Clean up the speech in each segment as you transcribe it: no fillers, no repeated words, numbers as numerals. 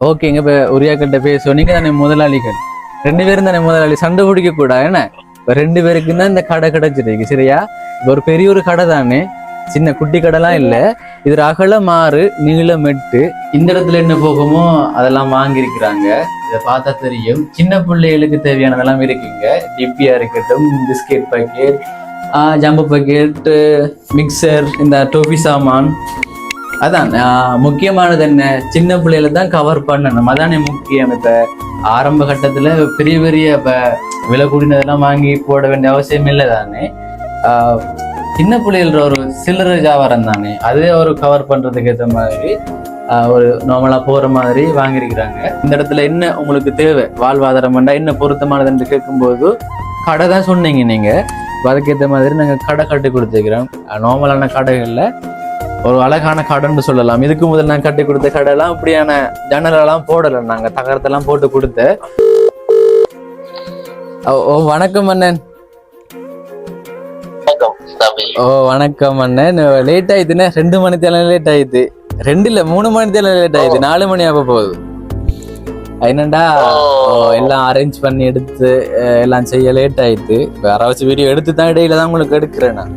ஓகேங்க. இப்போ உரியாக்கிட்ட பேசுவோம். நீங்க தானே முதலாளிகள், 2 பேரும் தானே முதலாளி, சண்டை பிடிக்க கூடாது என்ன? இப்போ 2 பேருக்கு தான் இந்த கடை கிடைச்சிருக்கு சரியா? இப்போ ஒரு பெரிய ஒரு கடை தானே, சின்ன குட்டி கடைலாம் இல்லை. இது அகலம் 6 நீளம் 8. இந்த இடத்துல என்ன போகுமோ அதெல்லாம் வாங்கியிருக்கிறாங்க. இதை பார்த்தா தெரியும். சின்ன பிள்ளைகளுக்கு தேவையானதெல்லாம் இருக்குங்க. டிப்பியா இருக்கட்டும், பிஸ்கெட் பாக்கெட், ஜம்பு பாக்கெட், மிக்சர், இந்த டோஃபி சாமான். அதான் முக்கியமானது என்ன, சின்ன பிள்ளைகளை தான் கவர் பண்ணணும். அதானே முக்கியம். இப்போ ஆரம்ப கட்டத்தில் பெரிய பெரிய இப்போ விலை கூடினதெல்லாம் வாங்கி போட வேண்டிய அவசியம் இல்லை தானே. சின்ன பிள்ளைகள ஒரு சில்லறை வியாபாரம் தானே, அதுவே ஒரு கவர் பண்ணுறதுக்கு ஏற்ற மாதிரி ஒரு நார்மலாக போகிற மாதிரி வாங்கியிருக்கிறாங்க. இந்த இடத்துல என்ன உங்களுக்கு தேவை, வாழ்வாதாரம் வேண்டாம், என்ன பொருத்தமானது என்று கேட்கும்போது கடை தான் சொன்னீங்க நீங்கள். அதுக்கேற்ற மாதிரி நாங்கள் கடை கட்டி கொடுத்துருக்கிறோம். நார்மலான கடைகளில் ஒரு அழகான கடைன்னு சொல்லலாம். இதுக்கு முதல் நான் கட்டி கொடுத்த கடையெல்லாம் இப்படியான ஜன்னலெல்லாம் போடலை, நாங்கள் தகரத்தெல்லாம் போட்டு கொடுத்த. ஓ வணக்கம் அண்ணன். ஓ வணக்கம் அண்ணன். லேட் ஆயிடுதுண்ணே, 2 மணி தேவை லேட் ஆயிடுது. 2 இல்லை 3 மணி தேவை லேட் ஆயிடுது. 4 மணி ஆக போகுது. என்னண்டா எல்லாம் அரேஞ்ச் பண்ணி எடுத்து எல்லாம் செய்ய லேட் ஆயிடுது. யாராவது வீடியோ எடுத்து தான் இடையில தான் உங்களுக்கு எடுக்கிறேன் நான்.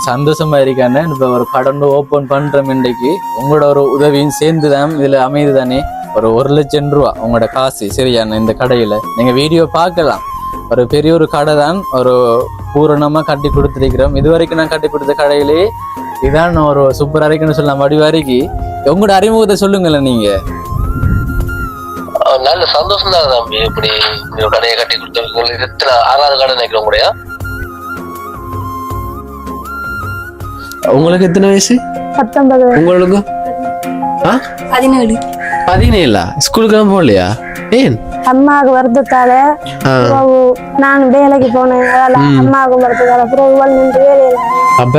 சந்தோஷமா இருக்கானே. இப்ப ஒரு கடன் ஓபன் பண்றோம் இன்றைக்கு. உங்களோட ஒரு உதவியும் சேர்ந்துதான் இதுல அமைது தானே. ஒரு 1 லட்சம் ரூபா உங்களோட காசு சரியான இந்த கடையில நீங்க வீடியோ பார்க்கலாம். ஒரு பெரிய ஒரு கடை தான், ஒரு பூரணமா கட்டி கொடுத்துருக்கிறோம். இது வரைக்கும் நான் கட்டி கொடுத்த கடையிலே இதான் ஒரு சூப்பரா இருக்குன்னு சொல்லலாம். வடிவாரிக்கு உங்களோட அறிமுகத்தை சொல்லுங்களேன் நீங்க. நல்ல சந்தோஷம் தான் தம்பி. இப்படி கடையை கட்டி கொடுத்து 6வது கடை நினைக்கிறோம் கூடயா. உங்களுக்கு எத்தனை வயசு? 19. உங்களுக்கு 17. 17? ஸ்கூலுக்கு போகலையா? ஏன்? அம்மாவுக்கு வருத்தத்தால நான் வேலைக்கு போனேன். அம்மாவுக்கு வருத்தத்தால வேலையில. அப்ப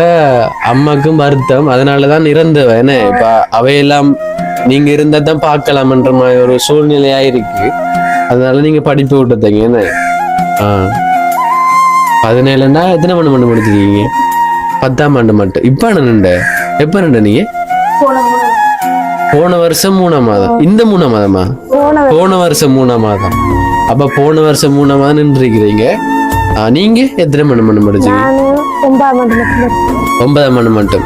அம்மாக்கும் வருத்தம், அதனாலதான் இறந்தவ என்ன. இப்ப அவையெல்லாம் நீங்க இருந்தாதான் பார்க்கலாம்ன்ற மாதிரி ஒரு சூழ்நிலையா இருக்கு. அதனால நீங்க படிப்பு விட்டீங்க என்ன. 17ன்னா எத்தனை மணி முடிச்சிருக்கீங்க? 10ஆம் ஆண்டு மட்டும். இப்ப நின்று எப்ப நின்று நீங்க? போன வருஷம் 3ஆம் மாதம். இந்த 3ஆம் மாதமா? போன வருஷம் 3ஆம் மாதம். அப்ப போன வருஷம் 3ஆம் மாதம் நின்று இருக்கிறீங்க. நீங்க எத்தனை மணி முடிச்சீங்க? 9ஆம் ஆண்டு மட்டும்.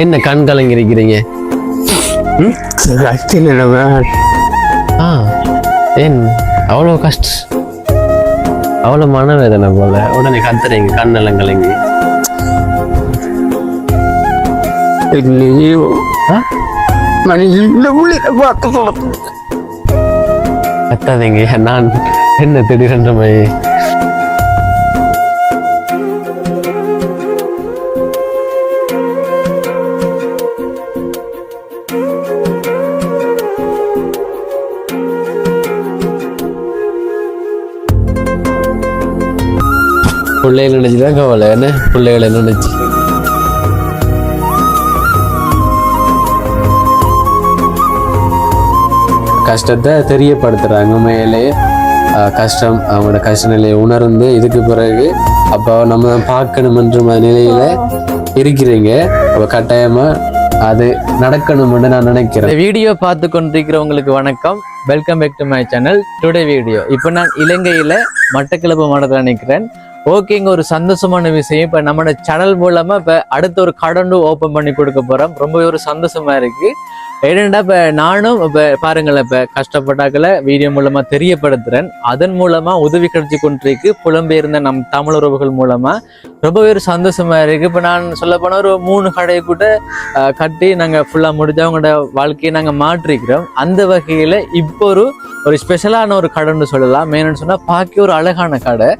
என்ன கண் கலங்கி இருக்கிறீங்க? ஏன் அவ்வளோ கஷ்டம், அவ்வளோ மனவேதனை போல உடனே கத்துறீங்க கண்ணெல்லாம் கலங்கி? கத்தாதீங்க, நான் என்ன திடீரென்ற மாதிரி. பிள்ளைகளை நினைச்சுதான் கவலை என்ன, பிள்ளைகளை நினைச்சு. கஷ்டத்தை தெரியப்படுத்துறாங்க. உண்மையிலே கஷ்டம், அவங்களோட கஷ்ட நிலையை உணர்ந்து இதுக்கு பிறகு அப்போ நம்ம தான் பார்க்கணுமன்ற நிலையில இருக்கிறீங்க. அப்போ கட்டாயமா அது நடக்கணும்னு நான் நினைக்கிறேன். வீடியோ பார்த்து கொண்டிருக்கிறவங்களுக்கு வணக்கம். Welcome back to my channel. Today video இப்போ நான் இலங்கையில மட்டக்களப்பு மாவட்டத்தில் நினைக்கிறேன். ஓகேங்க, ஒரு சந்தோஷமான விஷயம். இப்போ நம்மளோட சேனல் மூலமா இப்போ அடுத்த ஒரு கடன் ஓப்பன் பண்ணி கொடுக்க போறோம். ரொம்பவே ஒரு சந்தோஷமா இருக்கு. ஏனெண்டா இப்போ நானும் இப்போ பாருங்களேன், இப்போ கஷ்டப்பட்டாக்களை வீடியோ மூலமா தெரியப்படுத்துறேன். அதன் மூலமா உதவி கிடைச்சி கொண்டிருக்கு புலம்பெயர்ந்த நம் தமிழ் உறவுகள் மூலமா. ரொம்பவே ஒரு சந்தோஷமா இருக்கு. இப்போ நான் சொல்ல போனால் ஒரு 3 கடையை கூட கட்டி நாங்கள் ஃபுல்லாக முடிஞ்சு அவங்களோட வாழ்க்கையை நாங்கள் மாற்றிக்கிறோம். அந்த வகையில் இப்போ ஒரு ஸ்பெஷலான ஒரு கடைன்னு சொல்லலாம். மெயின்னு சொன்னால் பார்க்க ஒரு அழகான கடை.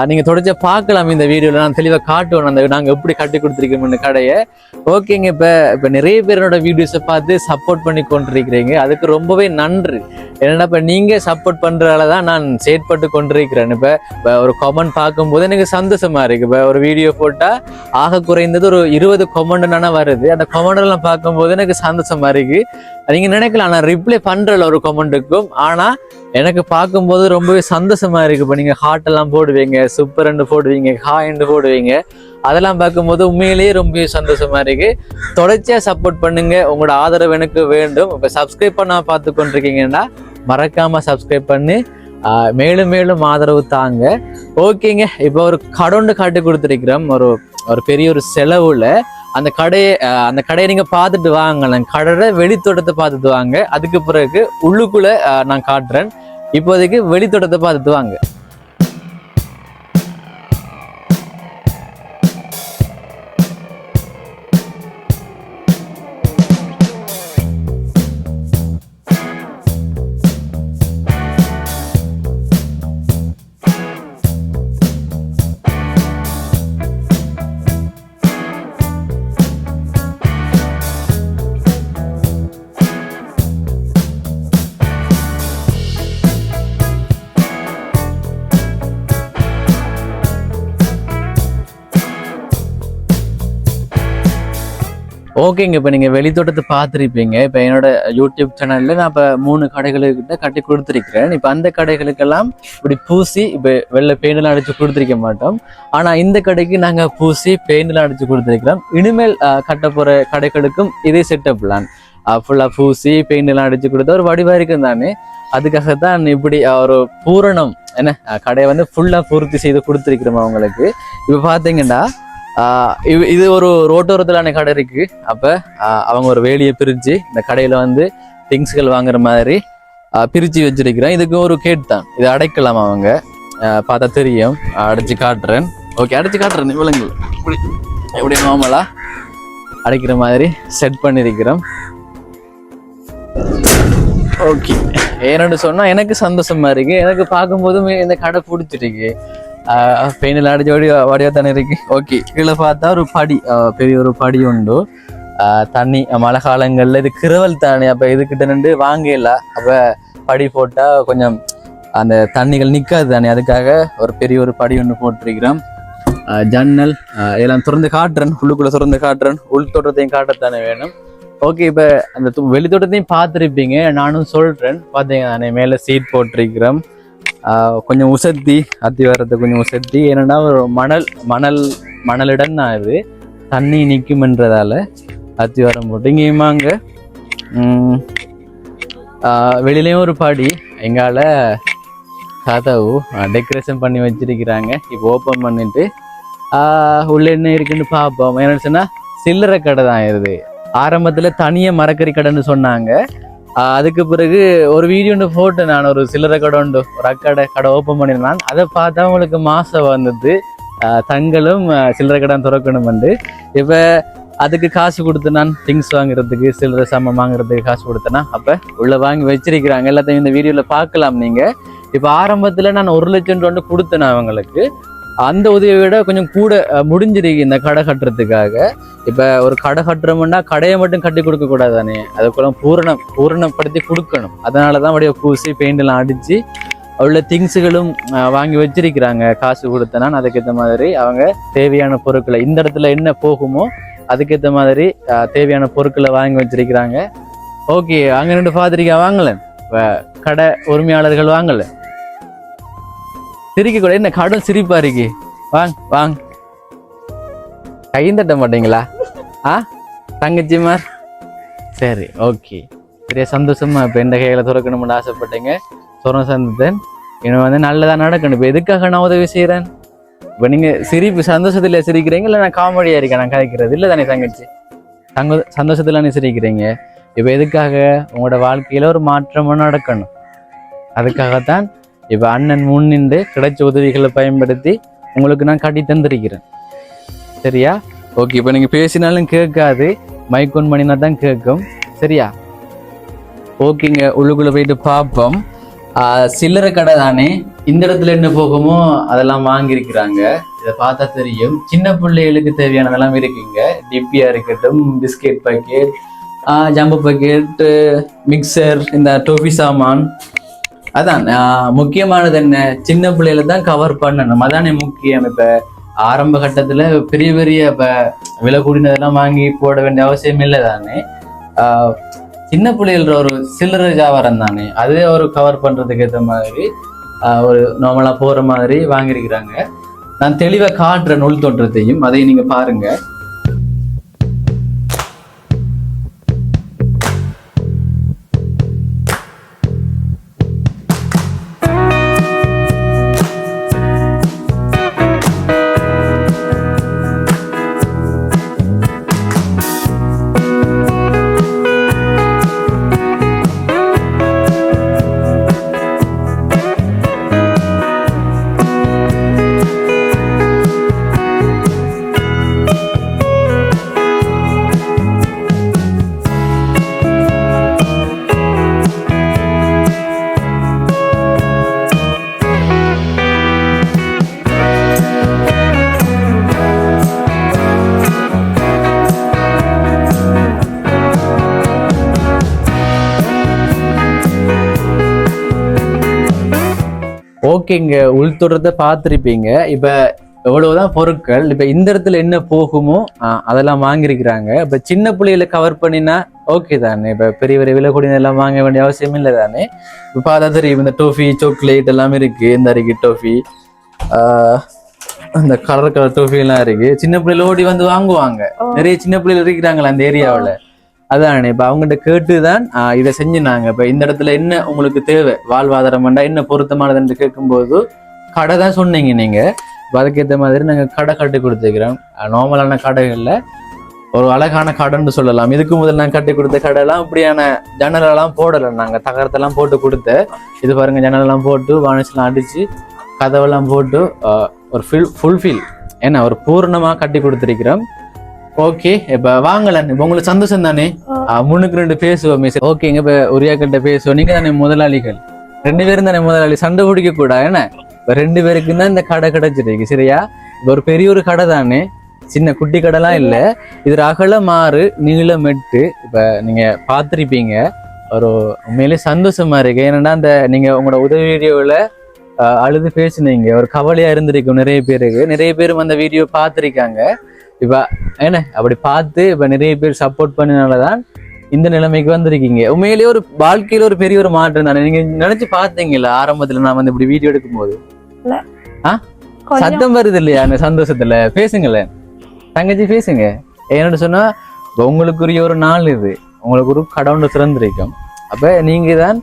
நீங்கள் தொடர்ச்சியாக பார்க்கலாம் இந்த வீடியோவில். நான் தெளிவாக காட்டுவேன் அந்த நாங்கள் எப்படி கட்டி கொடுத்துருக்கோம் இந்த கடையை. ஓகேங்க, இப்போ நிறைய பேரோட வீடியோஸை பார்த்து சப்போர்ட் பண்ணி கொண்டிருக்கிறீங்க. அதுக்கு ரொம்பவே நன்றி. என்னன்னா இப்போ நீங்கள் சப்போர்ட் பண்ணுறதால தான் நான் செயற்பட்டு கொண்டிருக்கிறேன். இப்போ ஒரு கமெண்ட் பார்க்கும்போது எனக்கு சந்தோஷமா இருக்கு. இப்போ ஒரு வீடியோ போட்டால் ஆக குறைந்தது ஒரு 20 கமெண்ட் வருது. அந்த கமெண்டெல்லாம் பார்க்கும்போது எனக்கு சந்தோஷமா இருக்கு. நீங்கள் நினைக்கலாம் நான் ரிப்ளை பண்ணுறல ஒரு கமெண்ட்டுக்கும், ஆனால் எனக்கு பார்க்கும்போது ரொம்பவே சந்தோஷமா இருக்கு. இப்போ நீங்கள் ஹார்ட் எல்லாம் போடுவீங்க, சூப்பர் என்று போடுவீங்க, ஹாய் என்று போடுவீங்க. அதெல்லாம் பார்க்கும்போது உண்மையிலேயே ரொம்ப சந்தோஷமா இருக்கு. தொடர்ச்சியா சப்போர்ட் பண்ணுங்க, உங்களோட ஆதரவு எனக்கு வேண்டும். இப்போ சப்ஸ்கிரைப் பண்ணா பார்த்து கொண்டிருக்கீங்கன்னா மறக்காம சப்ஸ்கிரைப் பண்ணி மேலும் மேலும் ஆதரவு தாங்க. ஓகேங்க, இப்போ ஒரு கடை காட்டி கொடுத்துருக்கிறோம். ஒரு பெரிய ஒரு செலவுல அந்த கடையை நீங்க பார்த்துட்டு வாங்கலாம். கடை வெளித்தோட்டத்தை பார்த்துட்டு வாங்க. அதுக்கு பிறகு உள்ளுக்குள்ள நான் காட்டுறேன். இப்போதைக்கு வெளித்தோட்டத்தை பார்த்துட்டு வாங்க. ஓகேங்க, இப்போ நீங்கள் வெளித்தோட்டத்தை பார்த்துருப்பீங்க. இப்போ என்னோட யூடியூப் சேனலில் நான் இப்போ 3 கடைகளுக்கிட்ட கட்டி கொடுத்துருக்கிறேன். இப்போ அந்த கடைகளுக்கெல்லாம் இப்படி பூசி இப்போ வெள்ளை பெயிண்டெல்லாம் அடித்து கொடுத்துருக்க மாட்டோம். ஆனால் இந்த கடைக்கு நாங்கள் பூசி பெயிண்டெல்லாம் அடித்து கொடுத்துருக்கிறோம். இனிமேல் கட்ட போகிற கடைகளுக்கும் இதே செட்டப் பிளான். ஃபுல்லாக பூசி பெயிண்டெல்லாம் அடித்து கொடுத்தா ஒரு வடிவாக இருக்கும் தானே. அதுக்காகத்தான் இப்படி ஒரு பூரணம் கடையை வந்து ஃபுல்லாக பூர்த்தி செய்து கொடுத்துருக்கிறோம் அவங்களுக்கு. இப்போ பார்த்தீங்கன்னா இது ஒரு ரோட்டோரத்திலான கடை இருக்கு. அப்போ அவங்க ஒரு வேலியை பிரித்து இந்த கடையில் வந்து திங்ஸ்கள் வாங்குற மாதிரி பிரித்து வச்சிருக்கிறேன். இதுக்கு ஒரு கேட் தான், இதை அடைக்கலாம். அவங்க பார்த்தா தெரியும். அடைச்சி காட்டுறேன். ஓகே, அடைச்சி காட்டுறேன். இவ்வளவு எப்படி நார்மலா அடைக்கிற மாதிரி செட் பண்ணியிருக்கிறோம். ஓகே, ஏன்னு சொன்னால் எனக்கு சந்தோஷமா இருக்கு. எனக்கு பார்க்கும்போதும் இந்த கடை பிடிச்சிருக்கு. பெயிண்டில் அடிச்சு வடிவா தானே இருக்கு. ஓகே, கீழே பார்த்தா ஒரு படி, பெரிய ஒரு படி உண்டு. தண்ணி மழை காலங்களில் இது கிரவல் தானே. அப்போ இதுக்கிட்ட நின்று வாங்கல. அப்போ படி போட்டால் கொஞ்சம் அந்த தண்ணிகள் நிற்காது தானே. அதுக்காக ஒரு பெரிய ஒரு படி ஒன்று போட்டிருக்கிறோம். ஜன்னல் இதெல்லாம் திறந்து காட்டுறேன். உள்ளுக்குள்ளே திறந்து காட்டுறேன். உள் தோட்டத்தையும் காட்டத்தானே வேணும். ஓகே, இப்போ அந்த வெளித்தோட்டத்தையும் பார்த்துருப்பீங்க. நானும் சொல்கிறேன். பார்த்தீங்க தானே, மேலே சீட் போட்டிருக்கிறோம். கொஞ்சம் உசத்தி அத்தி வர்றது கொஞ்சம் உசத்தி. ஏன்னா ஒரு மணலிடம் தான் இது. தண்ணி நிற்கும்ன்றதால அத்தி வரம் போட்டு இங்கேயுமாங்க. வெளியிலையும் ஒரு பாடி எங்கால கதவு டெக்கரேஷன் பண்ணி வச்சிருக்கிறாங்க. இப்போ ஓப்பன் பண்ணிட்டு உள்ள என்ன இருக்குன்னு பார்ப்போம். என்னன்னு சொன்னா சில்லறை கடை தான் இது. ஆரம்பத்துல தனியா மரக்கறி கடைன்னு சொன்னாங்க. அதுக்கு பிறகு ஒரு வீடியோ போட்டு நான் ஒரு சில்லறை கடை உண்டு, ஒரு கடை ஓப்பன் பண்ணியிருந்தான். அதை பார்த்தா அவங்களுக்கு மாசம் வந்தது. தங்களும் சில்லறை கடை திறக்கணும். இப்போ அதுக்கு காசு கொடுத்து நான் திங்ஸ் வாங்குறதுக்கு, சில்லறை சாமான் வாங்குறதுக்கு காசு கொடுத்தேன்னா அப்போ உள்ள வாங்கி வச்சிருக்கிறாங்க. எல்லாத்தையும் இந்த வீடியோவில் பார்க்கலாம் நீங்கள். இப்போ ஆரம்பத்தில் நான் 1 லட்சம் ரூபா கொடுத்தேன் அவங்களுக்கு. அந்த உதவியை விட கொஞ்சம் கூட முடிஞ்சிருக்கு இந்த கடை கட்டுறதுக்காக. இப்போ ஒரு கடை கட்டுறோம்னா கடையை மட்டும் கட்டி கொடுக்க கூடாது தானே, அதுக்குள்ள பூரணப்படுத்தி கொடுக்கணும். அதனால தான் அப்படியே பூசி பெயிண்டெல்லாம் அடித்து உள்ள திங்ஸுகளும் வாங்கி வச்சிருக்கிறாங்க. காசு கொடுத்தனா அதுக்கேற்ற மாதிரி அவங்க தேவையான பொருட்களை, இந்த இடத்துல என்ன போகுமோ அதுக்கேற்ற மாதிரி தேவையான பொருட்களை வாங்கி வச்சிருக்கிறாங்க. ஓகே, அங்கே ரெண்டு பார்த்துருக்கா வாங்கல, கடை உரிமையாளர்கள் வாங்கல. சிரிக்க கூட என்ன கடன் சிரிப்பா இருக்கு. வாங்க கையும் தட்ட மாட்டீங்களா? தங்கச்சிமார் சரி, ஓகே, பெரிய சந்தோஷமா. இப்போ எந்த கையில துறக்கணும்னு ஆசைப்பட்டீங்க, சொரம் சந்தேன். இன்னும் வந்து நல்லதா நடக்கணும். இப்போ எதுக்காக நான் உதவி செய்யறேன்? இப்போ நீங்க சந்தோஷத்துல சிரிக்கிறீங்க, இல்லை நான் காமெடியா இருக்கேன் நான் கதைக்கிறது இல்லை தானே தங்கச்சி? சந்தோஷத்துல நீ சிரிக்கிறீங்க. இப்போ எதுக்காக? உங்களோட வாழ்க்கையில ஒரு மாற்றமும் நடக்கணும். அதுக்காகத்தான் இப்போ அண்ணன் முன்னின்று கிடைச்ச உதவிகளை பயன்படுத்தி உங்களுக்கு நான் கட்டி தந்திருக்கிறேன். சரியா? ஓகே, இப்போ நீங்கள் பேசினாலும் கேட்காது, மைக் ஒன் பண்ணினா தான் கேட்கும். சரியா? ஓகேங்க, உள்ளுக்குள்ளே போயிட்டு பார்ப்போம். சில்லறை கடை தானே, இந்த இடத்துல என்ன போகுமோ அதெல்லாம் வாங்கியிருக்கிறாங்க. இதை பார்த்தா தெரியும். சின்ன பிள்ளைகளுக்கு தேவையானதெல்லாம் இருக்குங்க. டிப்பியா இருக்கட்டும், பிஸ்கெட் பாக்கெட், ஜம்பு பாக்கெட், மிக்சர், இந்த டோஃபி சாமான். அதான் முக்கியமானது என்ன, சின்ன பிள்ளைகளை தான் கவர் பண்ணணும். அதானே முக்கியம். இப்போ ஆரம்ப கட்டத்தில் பெரிய பெரிய இப்போ விலை கூடினதெல்லாம் வாங்கி போட வேண்டிய அவசியம் இல்லை தானே. சின்ன பிள்ளைகள ஒரு சில்லறை வியாபாரம் தானே, அதே ஒரு கவர் பண்ணுறதுக்கு ஏற்ற மாதிரி ஒரு நார்மலாக போகிற மாதிரி வாங்கியிருக்கிறாங்க. நான் தெளிவா காட்டுறேன் உள் தோற்றத்தையும், அதை நீங்க பாருங்க. ஓகேங்க, உள்தோற்றத்தை பார்த்துருப்பீங்க. இப்போ எவ்வளவுதான் பொருட்கள், இப்போ இந்த இடத்துல என்ன போகுமோ அதெல்லாம் வாங்கியிருக்கிறாங்க. இப்போ சின்ன பிள்ளைகளை கவர் பண்ணினா ஓகே தானே, இப்போ பெரிய பெரிய விலை கூடிய எல்லாம் வாங்க வேண்டிய அவசியம் இல்லை தானே. இப்போ பார்த்தா தெரியும், இந்த டோஃபி சாக்லேட் எல்லாமே இருக்கு. இந்த அருகே டோஃபி, அந்த கலர் கலர் டோஃபி எல்லாம் இருக்கு. சின்ன பிள்ளைகள் ஓடி வந்து வாங்குவாங்க. நிறைய சின்ன பிள்ளைகள் இருக்கிறாங்களா அந்த ஏரியாவில். அதானே, இப்போ அவங்ககிட்ட கேட்டுதான் இதை செஞ்சுனாங்க. இப்போ இந்த இடத்துல என்ன உங்களுக்கு தேவை, வாழ்வாதாரம் வேண்டா என்ன பொருத்தமானதுன்னு கேட்கும்போது கடை தான் சொன்னீங்க நீங்க. இப்போ அதுக்கேற்ற மாதிரி நாங்கள் கடை கட்டி கொடுத்துக்கிறோம். நார்மலான கடைகளில் ஒரு அழகான கடைன்னு சொல்லலாம். இதுக்கு முதல் நாங்கள் கட்டி கொடுத்த கடையெல்லாம் இப்படியான ஜன்னலெல்லாம் போடலை. நாங்கள் தகரத்தெல்லாம் போட்டு கொடுத்த இது பாருங்க, ஜன்னலெல்லாம் போட்டு வானிஸ்லாம் அடிச்சு கதவெல்லாம் போட்டு ஒரு ஃபுல்ஃபில் ஏன்னா ஒரு பூர்ணமாக கட்டி கொடுத்துருக்கிறோம். ஓகே, இப்ப வாங்கலாம். இப்ப உங்களுக்கு சந்தோஷம் தானே? முன்னுக்கு 2 பேசுவோம். ஓகேங்க, இப்ப உரியா கிட்ட பேசுவோம். நீங்க தானே முதலாளிகள், 2 பேரும் தானே முதலாளி. சண்டை பிடிக்க கூடாது. ஏன்னா இப்ப 2 பேருக்கு தான் இந்த கடை கிடைச்சிருக்கு. சரியா? இப்ப ஒரு பெரிய ஒரு கடை தானே, சின்ன குட்டி கடைலாம் இல்ல. இது அகலம் 6 நீளம் 8. இப்ப நீங்க பாத்திருப்பீங்க. ஒரு உண்மையிலே சந்தோஷமா இருக்கு. ஏன்னா அந்த நீங்க உங்களோட உதவி வீடியோல அழுது பேசுனீங்க, ஒரு கவலையா இருந்திருக்கும் நிறைய பேருக்கு. நிறைய பேரும் அந்த வீடியோ பார்த்திருக்காங்க. இப்ப என்ன அப்படி பார்த்து இப்ப நிறைய பேர் சப்போர்ட் பண்ணனாலதான் இந்த நிலைமைக்கு வந்திருக்கீங்க. உண்மையிலேயே ஒரு வாழ்க்கையில ஒரு பெரிய ஒரு மாற்றம் தானே. நீங்க நினைச்சு பாத்தீங்களா ஆரம்பத்துல நான் வந்து இப்படி வீடியோ எடுக்கும் போது? சத்தம் வருது இல்லையா அந்த சந்தோஷத்துல? பேசுங்களேன் தங்கச்சி, பேசுங்க. என்னன்னு சொன்னா உங்களுக்குரிய ஒரு நாள் இது, உங்களுக்கு ஒரு கடவுள் திறந்திருக்கும். அப்ப நீங்க தான்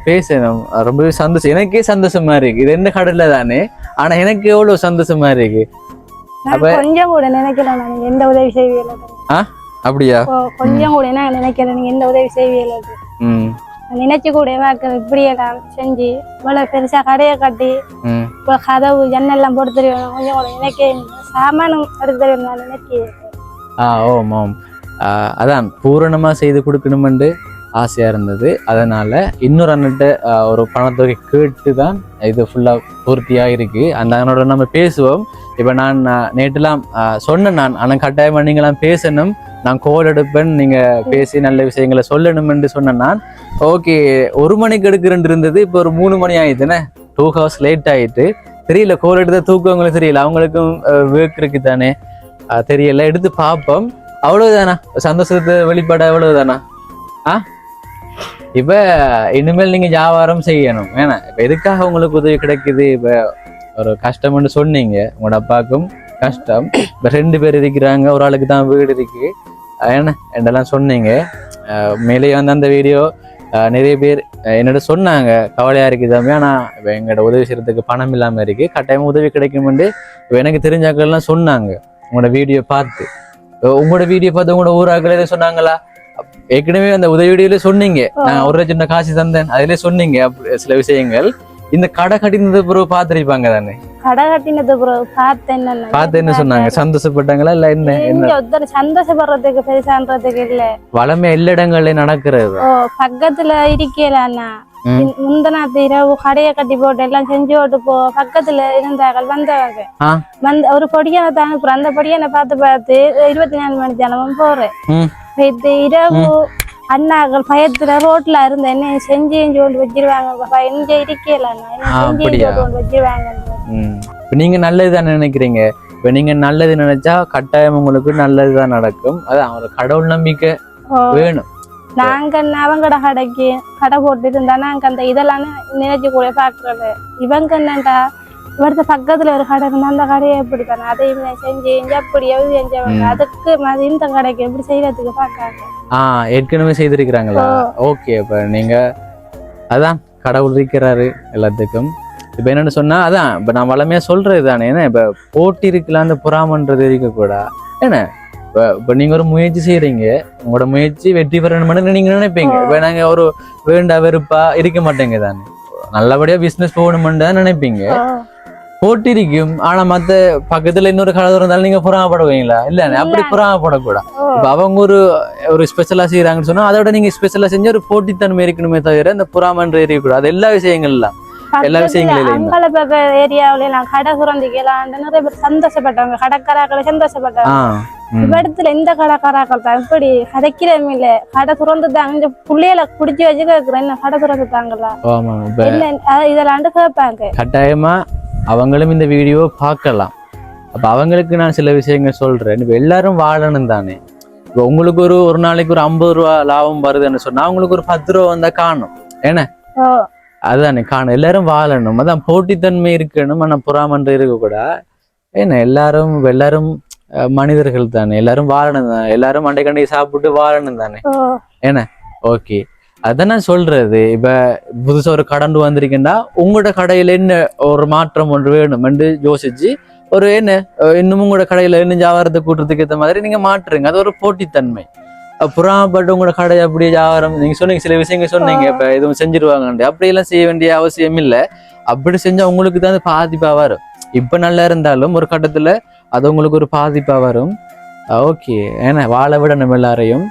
பேசணும். ரொம்பவே சந்தோஷம். எனக்கே சந்தோஷமா இருக்கு. இது என்ன கடல்ல தானே, ஆனா எனக்கு எவ்வளவு சந்தோஷமா இருக்கு. கொஞ்சம் கூட நினைக்கிறேன் நான் எந்த உதவி செய்வீங்க. அப்படியா? கொஞ்சம் கூட நான் நினைக்கிறேன் நீங்க எந்த உதவி செய்வீங்க. நினைச்சு கூட இப்படியே நான் செஞ்சு இவ்வளவு பெருசா கடையை கட்டி இப்போ கதவு ஜன்னெல்லாம் போட்டு தெரியும். கொஞ்சம் கூட நினைக்க சாமானும் எடுத்து தெரியும் நான் நினைக்கிறேன். ஓம் அதான் பூரணமா செய்து கொடுக்கணுமென்று ஆசையா இருந்தது. அதனால இன்னொரு அண்ணன்ட்ட ஒரு பணத்தொகை கேட்டு தான் இது ஃபுல்லா பூர்த்தியா இருக்கு. அந்த அண்ணனோட நம்ம பேசுவோம். இப்ப நான் நேற்றுலாம் சொன்னேன், நான் ஆனால் கட்டாயமா நீங்களாம் பேசணும், நான் கோல் எடுப்பேன், நீங்க பேசி நல்ல விஷயங்களை சொல்லணும் என்று சொன்னேன் நான். ஓகே, 1 மணிக்கு எடுக்கிறேன் இருந்தது, இப்போ ஒரு 3 மணி ஆயிடுதுன்னு 2 hours லேட் ஆயிட்டு. தெரியல, கோல் எடுத்த தூக்கவங்களுக்கு தெரியல, அவங்களுக்கும் வேர்க் இருக்கு தானே, தெரியல. எடுத்து பார்ப்போம். அவ்வளவுதானா சந்தோஷத்தை வெளிப்பாடு? அவ்வளவுதானா? இப்ப இனிமேல் நீங்க வியாபாரம் செய்யணும். ஏன்னா இப்ப எதுக்காக உங்களுக்கு உதவி கிடைக்குது? இப்ப ஒரு கஷ்டம்னு சொன்னீங்க, உங்களோட அப்பாவுக்கும் கஷ்டம். இப்ப 2 பேர் இருக்கிறாங்க, ஒரு ஆளுக்கு தான் வீடு இருக்கு ஏன்னா என்றெல்லாம் சொன்னீங்க. மேலே வந்து அந்த வீடியோ நிறைய பேர் என்னோட சொன்னாங்க, கவலையா இருக்குது தம்பி, ஆனா இப்ப எங்களோட உதவி செய்யறதுக்கு பணம் இல்லாம இருக்கு, கட்டாயமா உதவி கிடைக்கும்னு இப்ப எனக்கு தெரிஞ்சாக்கள்லாம் சொன்னாங்க. உங்களோட வீடியோ பார்த்து, உங்களோட வீடியோ பார்த்து உங்களோட ஊராக்கள் எதுவும் சொன்னாங்களா? ஏற்கனவே அந்த உதவி வீடியோல சொன்னீங்க, நான் 1 லட்சம் காசு தந்தேன், அதுல சொன்னீங்க சில விஷயங்கள். இந்த கடை கட்டினது பிறகு பாத்திருப்பாங்க தானே? கடை கட்டினது பிறகு பார்த்து என்ன சொன்னாங்க? சந்தோஷப்பட்டாங்களா? இல்ல என்ன சந்தோஷப்படுறதுக்கு பெருசான்றதுக்கு இல்ல, வளமே எல்லா இடங்கள்லயும் நடக்கிறது. பக்கத்துல இருக்கலன்னா முந்தநாத்து இரவு கடையை கட்டி போட்டு எல்லாம் செஞ்சு போட்டு பக்கத்துல இருந்தார்கள் வந்தவங்க வந்து ஒரு பொடியான தாங்க. அந்த பொடியான பார்த்து 24 மணி ஜனமும் போறேன். இரவு அண்ணாக்கள் பயத்துல ரோட்ல இருந்த என்ன செஞ்சு கொண்டு வச்சிருவாங்க, எங்க இருக்கல வச்சிருவாங்க. நீங்க நல்லதுதான் நினைக்கிறீங்க. இப்ப நீங்க நல்லது நினைச்சா கட்டாயம் உங்களுக்கு நல்லதுதான் நடக்கும். அதான் ஒரு கடவுள் நம்பிக்கை வேணும். நாங்க அவங்கட கடைக்கு கடை போட்டு இருந்தா நாங்க அந்த இதெல்லாம் நினைச்சு கூட பாக்குறது. இவங்க என்னண்டா இவரது பக்கத்துல ஒரு கடை இருந்தா அந்த கடையை எப்படி தானே அதையுமே செஞ்சு அப்படி செஞ்சவங்க அதுக்கு இந்த கடைக்கு எப்படி செய்யறதுக்கு பாக்காங்க. ஏற்கனவே செய்திருக்கிறாங்களா? ஓகே. இப்ப நீங்க அதான் கடவுள் இருக்கிறாரு எல்லாத்துக்கும். இப்ப என்னன்னு சொன்னா அதான் இப்ப நான் வளமையா சொல்றது தானே. ஏன்னா இப்ப போட்டி இருக்கலாம், அந்த புறாமன்றது இருக்கக்கூடா. ஏன்னா இப்ப நீங்க ஒரு முயற்சி செய்யறீங்க, உங்களோட முயற்சி வெற்றி பெறணும்னு நீங்க நினைப்பீங்க. இப்ப நாங்க ஒரு வேண்டா வெறுப்பா இருக்க மாட்டேங்க தானே, நல்லபடியா பிசினஸ் போகணும்னு தான் நினைப்பீங்க. போட்டி இருக்கும். ஆனா மத்த பக்கத்துல இன்னொரு கடை இருந்தாலும் நீங்க புறாமப்படுவீங்களா? இல்ல அப்படி புறாமப்படக்கூடாது. இப்ப அவங்க ஒரு ஸ்பெஷலா செய்யறாங்கன்னு சொன்னா அதோட நீங்க ஸ்பெஷலா செஞ்சு ஒரு போட்டித்தன்மை இருக்கணுமே தவிர இந்த புறாமன்ற இருக்கக்கூடாது. எல்லா விஷயங்கள்லாம் எல்லா விஷயங்களிலும் ஏரியாவில எல்லாம் கடை சுரந்திக்கலாம் நிறைய பேர் சந்தோஷப்பட்டவங்க, கடைக்காராக்களை சந்தோஷப்பட்டவங்க. இடத்துல இந்த கடைக்காராக்கள் தான் இப்படி கதைக்கிறமே இல்ல, கடை சுரந்துட்டாங்க பிள்ளைகளை குடிச்சு வச்சு கேக்குறேன் என்ன கடை சுரந்துட்டாங்களா இதெல்லாம் கேட்பாங்க. கட்டாயமா அவங்களும் இந்த வீடியோ பார்க்கலாம். அப்ப அவங்களுக்கு நான் சில விஷயங்கள் சொல்றேன். இப்ப எல்லாரும் வாழணும் தானே. இப்ப உங்களுக்கு ஒரு நாளைக்கு ஒரு 50 ரூபா லாபம் வருதுன்னு சொன்னா அவங்களுக்கு ஒரு 10 ரூபா வந்தா காணும். ஏன்னா அதுதானே காணும். எல்லாரும் வாழணும், அதான் போட்டித்தன்மை இருக்கணும். ஆனா புறாமன்ற இருக்கக்கூடாது. ஏன்னா எல்லாரும் மனிதர்கள் தானே, எல்லாரும் வாழணும் தானே, எல்லாரும் அண்டை கண்டை சாப்பிட்டு வாழணும் தானே. ஏன்னா ஓகே, அதான் நான் சொல்றது. இப்ப புதுசா ஒரு கடன் வந்திருக்கேன்னா உங்களோட கடையில என்ன ஒரு மாற்றம் ஒன்று வேணும் என்று யோசிச்சு ஒரு என்ன இன்னும் உங்களோட கடையில இன்னும் வியாபாரத்தை கூட்டுறதுக்கு ஏற்ற மாதிரி நீங்க மாற்றுங்க. அது ஒரு போட்டித்தன்மை. புறாமப்பட்டு உங்களோட கடை அப்படியே வியாபாரம் நீங்க சொன்னீங்க, சில விஷயங்கள் சொன்னீங்க. இப்ப எதுவும் செஞ்சிருவாங்க, அப்படியெல்லாம் செய்ய வேண்டிய அவசியம் இல்லை. அப்படி செஞ்சா உங்களுக்கு தான் பாதிப்பா வரும். இப்ப நல்லா இருந்தாலும் ஒரு கட்டத்துல அது உங்களுக்கு ஒரு பாதிப்பா வரும். ஓகே, ஏன்னா வாழ விடணும் எல்லாரையும்.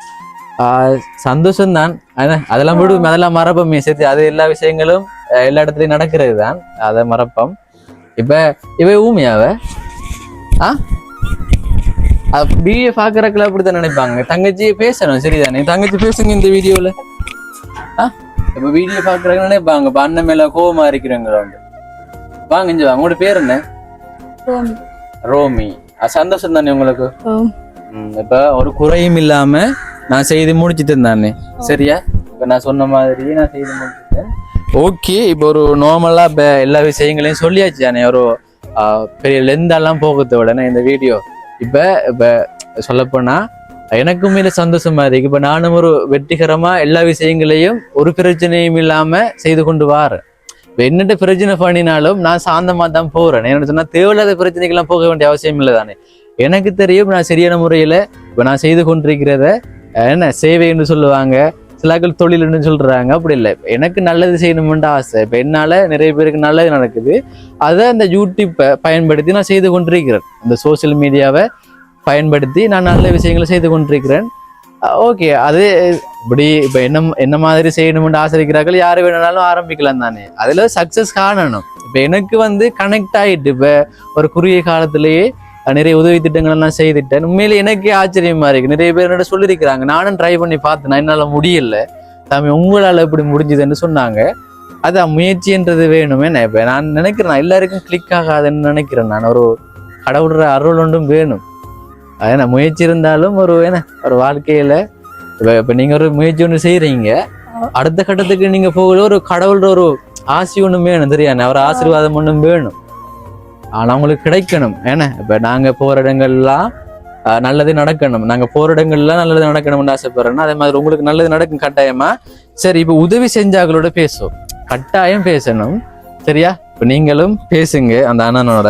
சந்தோஷம்தான். அதெல்லாம் விடும், அதெல்லாம் மறப்போம் சேர்த்து. அது எல்லா விஷயங்களும் எல்லா இடத்துலயும் நடக்கிறது தான், அதை மறப்போம். இப்ப ஊமையாவ வீடியோ பாக்குறதுல அப்படித்தான் நினைப்பாங்க. தங்கச்சி பேசணும், சரிதானே? தங்கச்சி பேசுங்க இந்த வீடியோல. இப்ப வீடியோ பாக்குறாங்க நினைப்பாங்க இப்ப அண்ணன் மேல கோவமா இருக்கிறவங்க. வாங்க இங்க வாங்க. உங்களோட பேர் என்ன? ரோமி. சந்தோஷம் தானே உங்களுக்கு? இப்ப ஒரு குறையும் இல்லாம நான் செய்து முடிச்சுட்டேன் தானே, சரியா? இப்ப நான் சொன்ன மாதிரி நான் செய்து முடிச்சுட்டேன். ஓகே, இப்போ ஒரு நார்மலா இப்ப எல்லா விஷயங்களையும் சொல்லியாச்சு தானே. ஒரு பெரிய லெந்தெல்லாம் போகிறத விட இந்த வீடியோ இப்ப சொல்லப்போனா எனக்கும் மேல சந்தோஷமா இருக்கு. இப்ப நானும் ஒரு வெற்றிகரமா எல்லா விஷயங்களையும் ஒரு பிரச்சனையும் இல்லாம செய்து கொண்டு வாரேன். இப்ப என்னட்ட பிரச்சனை பண்ணினாலும் நான் சாந்தமா தான் போறேன். என்ன சொன்னா தேவையில்லாத பிரச்சனைக்கெல்லாம் போக வேண்டிய அவசியம் இல்லை தானே. எனக்கு தெரியும் நான் சரியான முறையில இப்ப நான் செய்து கொண்டிருக்கிறத என்ன சேவை என்று சொல்லுவாங்க, சிலாக்கள் தொழில்னு சொல்றாங்க. அப்படி இல்லை, எனக்கு நல்லது செய்யணும்னு ஆசை. இப்ப என்னால நிறைய பேருக்கு நல்லது நடக்குது. அதை அந்த யூடியூப்பை பயன்படுத்தி நான் செய்து கொண்டிருக்கிறேன். இந்த சோசியல் மீடியாவை பயன்படுத்தி நான் நல்ல விஷயங்களை செய்து கொண்டிருக்கிறேன். ஓகே, அது இப்படி இப்ப என்ன மாதிரி செய்யணும்னு ஆசிரிக்கிறார்கள் யாரு வேணும்னாலும் ஆரம்பிக்கலாம் தானே. அதுல சக்சஸ் காணணும். இப்ப எனக்கு கனெக்ட் ஆயிட்டு இப்ப ஒரு குறுகிய காலத்திலேயே நிறைய உதவி திட்டங்கள் எல்லாம் செய்துட்டேன். உண்மையிலே எனக்கே ஆச்சரியமா இருக்கு. நிறைய பேர் என்னோட சொல்லியிருக்கிறாங்க, நானும் ட்ரை பண்ணி பார்த்தேன், என்னால முடியல தாமி, உங்களால எப்படி முடிஞ்சுதுன்னு சொன்னாங்க. அதான் முயற்சின்றது வேணும். என்ன இப்ப நான் நினைக்கிறேன் எல்லாருக்கும் கிளிக் ஆகாதுன்னு நினைக்கிறேன். நான் ஒரு கடவுள்ற அருள் ஒன்றும் வேணும். ஏன்னா முயற்சி இருந்தாலும் ஒரு வாழ்க்கையில இப்ப நீங்க ஒரு முயற்சி ஒண்ணு செய்யறீங்க, அடுத்த கட்டத்துக்கு நீங்க போகல ஒரு கடவுள்ற ஒரு ஆசை ஒண்ணும் வேணும், தெரியாது ஒரு ஆசீர்வாதம் ஒண்ணும் வேணும். ஆனா உங்களுக்கு கிடைக்கணும். ஏன்னா இப்ப நாங்க போற இடங்கள்லாம் நல்லது நடக்கணும், நாங்க போற இடங்கள்லாம் நல்லது நடக்கணும்னு ஆசைப்படுறேன்னா அதே மாதிரி உங்களுக்கு நல்லது நடக்கும் கட்டாயமா. சரி, இப்ப உதவி செஞ்சாங்களோட பேசும், கட்டாயம் பேசணும், சரியா? இப்ப நீங்களும் பேசுங்க. அந்த அண்ணனோட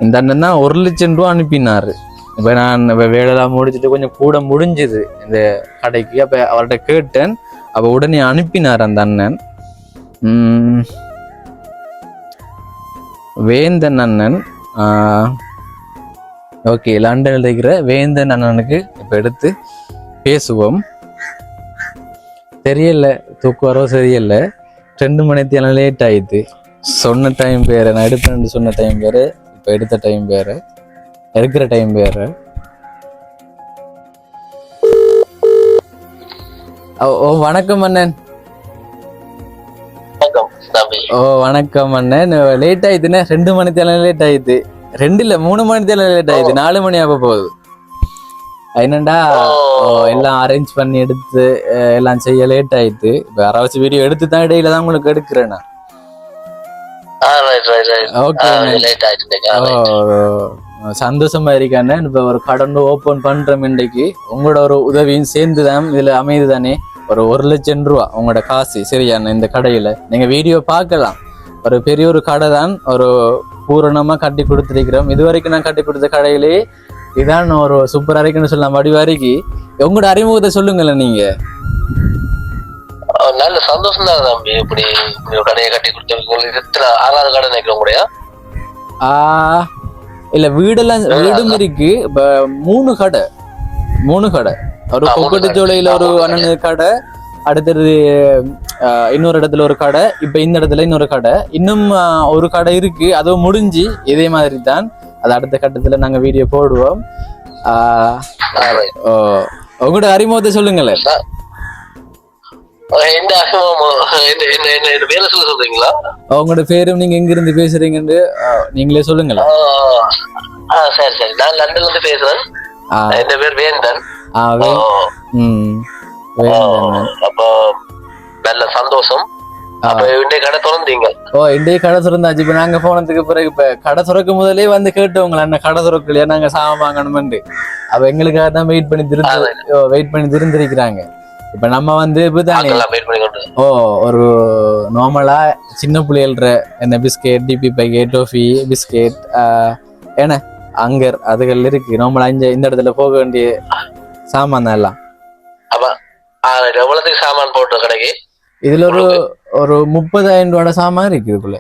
இந்த அண்ணன் தான் 1 லட்சம் ரூபா அனுப்பினாரு. இப்ப நான் வேலையெல்லாம் முடிச்சுட்டு கொஞ்சம் கூட முடிஞ்சுது இந்த கடைக்கு. அப்ப அவர்கிட்ட கேட்டேன், அப்ப உடனே அனுப்பினார் அந்த அண்ணன். வேந்தன் அண்ணன். ஓகே, லண்டனில் இருக்கிற வேந்தன் அண்ணனுக்கு இப்ப எடுத்து பேசுவோம். தெரியல, தூக்கு வரவோ தெரியல. 2 மணிக்கு லேட் ஆயிடுது. சொன்ன டைம் வேற, நான் எடுப்பேன் சொன்ன டைம் வேற, இப்ப எடுத்த டைம் வேற, இருக்கிற டைம் வேற. ஓ வணக்கம் அண்ணன். ஓ வணக்கம் அண்ணன். லேட் ஆயிடுதுண்ணே, 2 மணிக்கு லேட் ஆயிடுது. 2 இல்ல 3 மணிக்கு லேட் ஆயிடுது. 4 மணி ஆக போகுது. என்னண்டா எல்லாம் அரேஞ்ச் பண்ணி எடுத்து எல்லாம் செய்ய லேட் ஆயிடுது. இப்ப யாராவது வீடியோ எடுத்து தான் இடையில தான் உங்களுக்கு எடுக்கிறேன் நான். ஓகே லேட் ஆயிடுச்சு. சந்தோஷமா இருக்கானே. இப்ப ஒரு கடன் ஓபன் பண்றோம் இன்றைக்கு. உங்களோட ஒரு உதவியும் சேர்ந்துதான் இதுல அமையுது தானே. ஒரு 1,00,000 ரூபா உங்களோட காசு சரியான இந்த கடையில நீங்க வீடியோ பார்க்கலாம். ஒரு பெரிய ஒரு கடை தான், ஒரு பூரணமா கட்டி கொடுத்துருக்கிறோம். இது வரைக்கும் நான் கட்டி கொடுத்த கடையிலே இதான் ஒரு சூப்பரா இருக்குன்னு சொல்லலாம். வடிவாரிக்கு உங்களோட அறிமுகத்தை சொல்லுங்களேன் நீங்க. நல்ல சந்தோஷம் தான் தம்பி. இப்படி கடையை கட்டி கொடுத்து 6வது கடை நினைக்கிறோம் கூடயா? இல்ல வீடும் இருக்கு. இப்ப 3 கடை. ஒரு கொக்கட்டுச்சோலையில ஒரு அண்ணனு கடை, அடுத்தது இன்னொரு இடத்துல ஒரு கடை, இப்ப இந்த இடத்துல இன்னொரு கடை, இன்னும் ஒரு கடை இருக்கு. அதுவும் முடிஞ்சு இதே மாதிரி தான். அது அடுத்த கட்டத்துல நாங்க வீடியோ போடுவோம். உங்களோட அறிமுகத்தை சொல்லுங்களேன். வேலை சொல்ல சொல்றீங்களா? உங்களோட பேரும் நீங்க எங்க இருந்து பேசுறீங்கன்னு நீங்களே சொல்லுங்களேன். சரி, நான் லண்டன்ல இருந்து பேசுறேன். என் பேர் வேந்தன். அப்ப நல்ல சந்தோஷம். இன்றைய கடை திறந்தீங்க? இன்றைய கடை திறந்தாச்சு. இப்ப நாங்க போனதுக்கு பிறகு இப்ப கடை திறக்கும் முதலே வந்து கேட்டவங்களா என்ன கடை திறக்கலையா, நாங்க சாமான் வாங்கணும்னு. அப்ப எங்களுக்காக தான் வெயிட் பண்ணி திருந்திருக்கிறாங்க. இப்ப நம்ம வந்து ஒரு நார்மலா சின்ன பிள்ளைகள்ற என்ன பிஸ்கெட், டிபி பேக்கெட், டோஃபி பிஸ்கெட், ஏன்னா அங்கர் அதுகள் இருக்கு. நார்மலா இந்த இடத்துல போக வேண்டிய சாமான் தான் எல்லாம். எவ்வளவுக்கு சாமான் போட்டு கடைக்கு? இதுல ஒரு 30,000 ரூபாய் சாமான் இருக்கு இதுக்குள்ள.